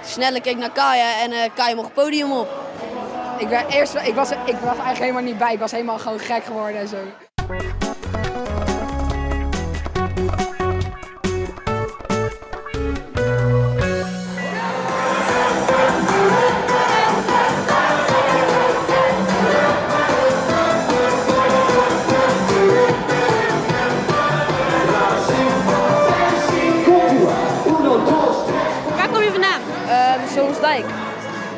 Snelle keek naar Kaya en Kaya mocht het podium op. Ik was eigenlijk helemaal niet bij. Ik was helemaal gewoon gek geworden en zo. Waar kom je vandaan? Zoonsdijk.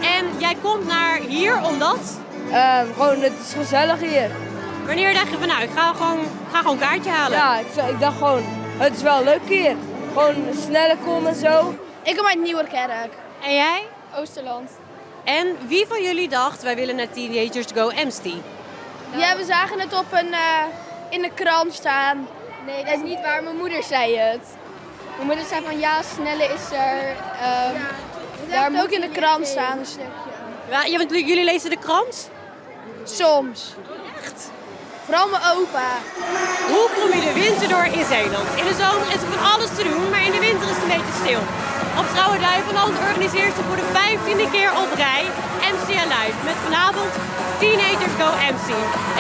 En jij komt naar hier omdat? Gewoon, het is gezellig hier. Wanneer dacht je van nou, ik ga gewoon een kaartje halen? Ja, ik dacht gewoon, het is wel leuk hier. Gewoon sneller komen en zo. Ik kom uit Nieuwerkerk. En jij? Oosterland. En wie van jullie dacht, wij willen naar Teenagers Go Amsty? Ja, we zagen het in de krant staan. Nee, dat is niet waar. Mijn moeder zei het. Mijn moeder zei van ja, Snelle is er. Daar moet ook in de krant staan een stukje. Ja, want jullie lezen de krant? Soms. Echt? Vooral mijn opa. Hoe kom je de winter door in Zeeland? In de zomer is er van alles te doen, maar in de winter is het een beetje stil. Op Trouwenduiveland organiseert ze voor de 15e keer op rij MC Alive met vanavond Teenagers Go MC.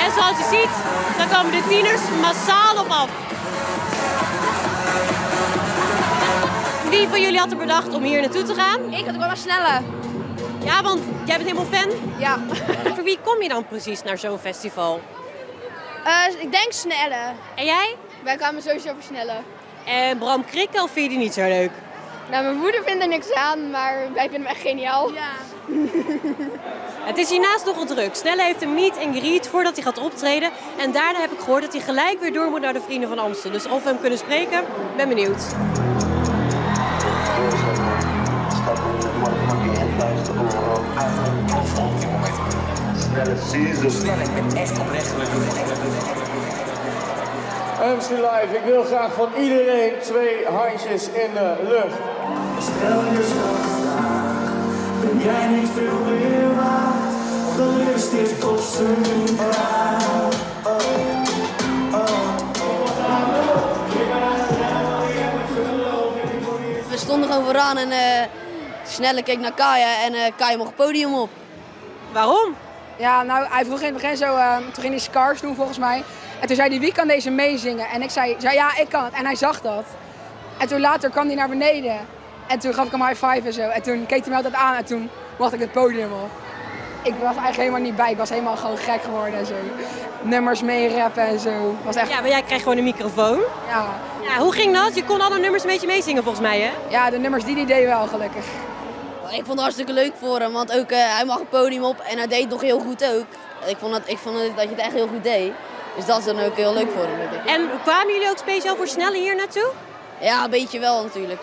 En zoals je ziet, dan komen de tieners massaal op af. Wie van jullie had er bedacht om hier naartoe te gaan? Ik had ook wel naar Snelle. Ja, want jij bent helemaal fan. Ja. Voor wie kom je dan precies naar zo'n festival? Ik denk Snelle. En jij? Wij kwamen sowieso voor Snelle. En Bram Krikke, of vind je die niet zo leuk? Nou, mijn moeder vindt er niks aan, maar wij vinden hem echt geniaal. Ja. Het is hiernaast nogal druk. Snelle heeft hem niet en greet voordat hij gaat optreden. En daarna heb ik gehoord dat hij gelijk weer door moet naar de Vrienden van Amstel. Dus of we hem kunnen spreken, ben benieuwd. Snelle, ik ben echt oprecht MC Live, ik wil graag van iedereen 2 handjes in de lucht. Stel jezelf de vraag, ben jij niet veel meer waard? Dan is dit op zijn vraag. We stonden gewoon vooraan en Snelle keek naar Kaya en Kaya mocht het podium op. Waarom? Ja, nou, hij vroeg in het begin zo, toen ging hij Scars doen volgens mij. En toen zei hij, wie kan deze meezingen? En ik zei ja, ik kan het. En hij zag dat. En toen later kwam hij naar beneden. En toen gaf ik hem high five en zo. En toen keek hij me altijd aan en toen mocht ik het podium op. Ik was eigenlijk helemaal niet bij. Ik was helemaal gewoon gek geworden en zo. Nummers mee rappen en zo. Was echt... Ja, maar jij kreeg gewoon een microfoon. Ja. Ja, hoe ging dat? Je kon alle nummers een beetje meezingen volgens mij, hè? Ja, de nummers die hij deed wel, gelukkig. Ik vond het hartstikke leuk voor hem, want ook hij mag het podium op en hij deed het nog heel goed ook. Ik vond dat je het echt heel goed deed. Dus dat is dan ook heel leuk voor hem, denk ik. En kwamen jullie ook speciaal voor Snelle hier naartoe? Ja, een beetje wel natuurlijk.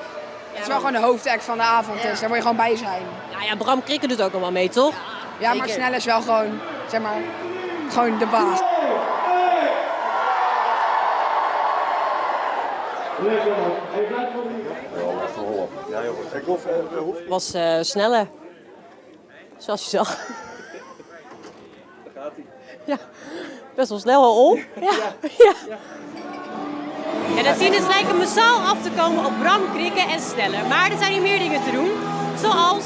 Het is wel gewoon de hoofdact van de avond, dus daar moet je gewoon bij zijn. Nou ja, Bram Krikke doet ook nog wel mee, toch? Ja, maar Zeker. Snelle is wel gewoon, zeg maar, gewoon de baas. Was Snelle. Zoals je zag. Daar gaat hij. Ja, best wel snel al op. Ja. Ja. Ja, de tieners lijken massaal af te komen op Bram Krikke en Snelle. Maar er zijn hier meer dingen te doen. Zoals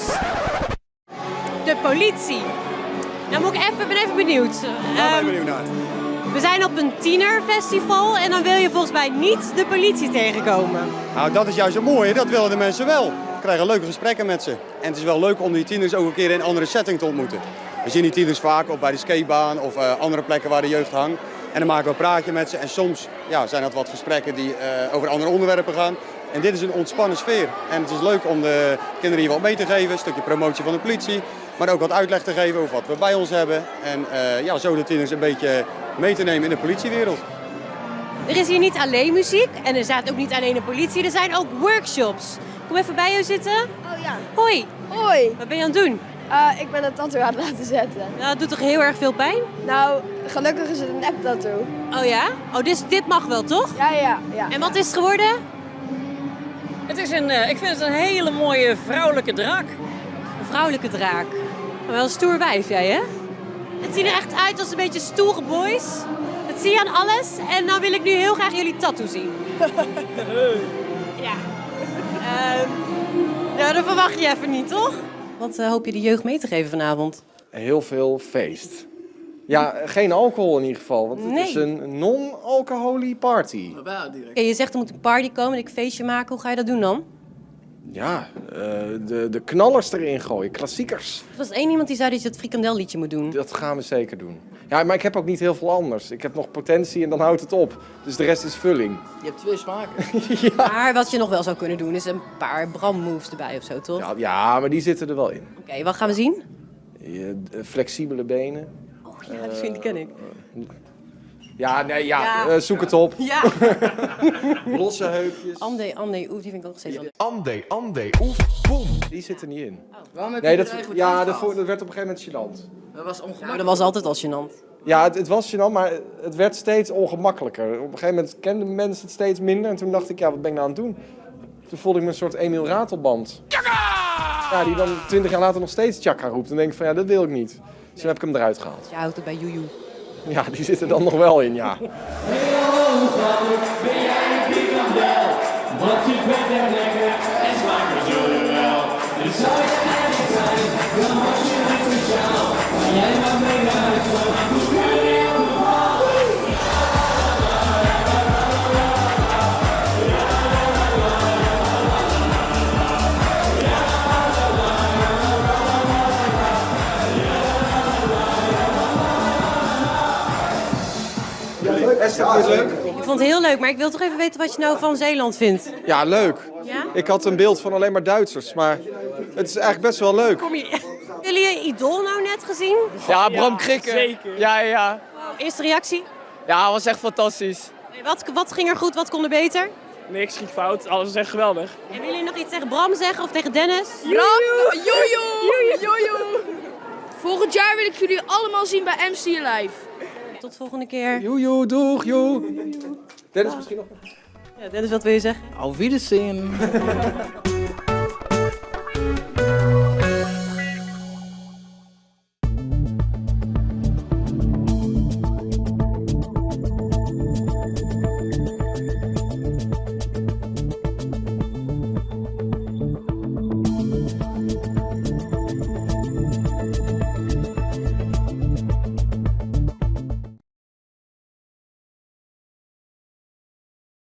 de politie. Nou ben even benieuwd. We zijn op een tienerfestival en dan wil je volgens mij niet de politie tegenkomen. Nou, dat is juist het mooie, dat willen de mensen wel. We krijgen leuke gesprekken met ze. En het is wel leuk om die tieners ook een keer in een andere setting te ontmoeten. We zien die tieners vaak op bij de skatebaan of andere plekken waar de jeugd hangt. En dan maken we een praatje met ze en soms zijn dat wat gesprekken die over andere onderwerpen gaan. En dit is een ontspannen sfeer. En het is leuk om de kinderen hier wat mee te geven, een stukje promotie van de politie. Maar ook wat uitleg te geven over wat we bij ons hebben. En zo de tieners een beetje mee te nemen in de politiewereld. Er is hier niet alleen muziek en er staat ook niet alleen de politie, er zijn ook workshops. Kom even bij jou zitten. Oh ja. Hoi, Hoi. wat ben je aan het doen? Ik ben een tattoo aan het laten zetten. Nou, dat doet toch heel erg veel pijn? Nou, gelukkig is het een nep tattoo. Oh ja? Oh, dus dit mag wel, toch? Ja. En wat is het geworden? Het is ik vind het een hele mooie vrouwelijke draak. Een vrouwelijke draak. Wel een stoer wijf jij, hè? Het ziet er echt uit als een beetje stoere boys. Dat zie je aan alles. En dan wil ik nu heel graag jullie tattoo zien. Ja. Ja, dat verwacht je even niet, toch? Wat hoop je de jeugd mee te geven vanavond? Heel veel feest. Ja, geen alcohol in ieder geval, want het Nee. is een non-alcoholie party. Oké, je zegt er moet een party komen en ik feestje maken. Hoe ga je dat doen dan? Ja, de knallers erin gooien, klassiekers. Er was één iemand die zei dat je het frikandelliedje moet doen. Dat gaan we zeker doen. Ja, maar ik heb ook niet heel veel anders. Ik heb nog potentie en dan houdt het op. Dus de rest is vulling. Je hebt 2 smaken. Maar wat je nog wel zou kunnen doen is een paar Bram-moves erbij of zo, toch? Ja, maar die zitten er wel in. Oké, wat gaan we zien? Flexibele benen. Oh ja, die ken ik. Ja, nee, Ja. Zoek het op. Ja. Losse heupjes. Ande, die vind ik ook nog steeds wel leuk. Ande, oef, boem. Die zit er niet in. Waarom heb Nee, je dat, er eigenlijk ja, uitgehaald? dat werd op een gegeven moment gênant. Dat was ongemakkelijk. Nou, dat was altijd al gênant. Ja, het was gênant, maar het werd steeds ongemakkelijker. Op een gegeven moment kenden mensen het steeds minder. En toen dacht ik, ja, wat ben ik nou aan het doen? Toen voelde ik me een soort Emiel Ratelband. Ja, die dan 20 jaar later nog steeds Tjaka roept. Dan denk ik van, ja, dat wil ik niet. Dus toen heb ik hem eruit gehaald. Je houdt het bij Joejoe. Ja, die zit er dan nog wel in, ja. Ben jij een frikandel? Want je bent er lekker en smaakt het jullie wel. Dus zou je eigen zijn, dan was je niet speciaal. Maar jij mag mee naar huis, want ik moet jullie allemaal. Esther, vond je het leuk? Ik vond het heel leuk, maar ik wil toch even weten wat je nou van Zeeland vindt. Ja, leuk. Ja? Ik had een beeld van alleen maar Duitsers, maar het is eigenlijk best wel leuk. Hebben jullie je idool nou net gezien? Ja, Bram Krikke. Zeker. Ja. Eerste reactie? Ja, was echt fantastisch. Wat ging er goed, wat kon er beter? Niks ging fout, alles is echt geweldig. En willen jullie nog iets tegen Bram zeggen of tegen Dennis? Jojo! Volgend jaar wil ik jullie allemaal zien bij MC Live. Tot volgende keer. Joejoe, doeg, joe. Dennis misschien nog? Ja, Dennis, wat wil je zeggen? Auf Wiedersehen.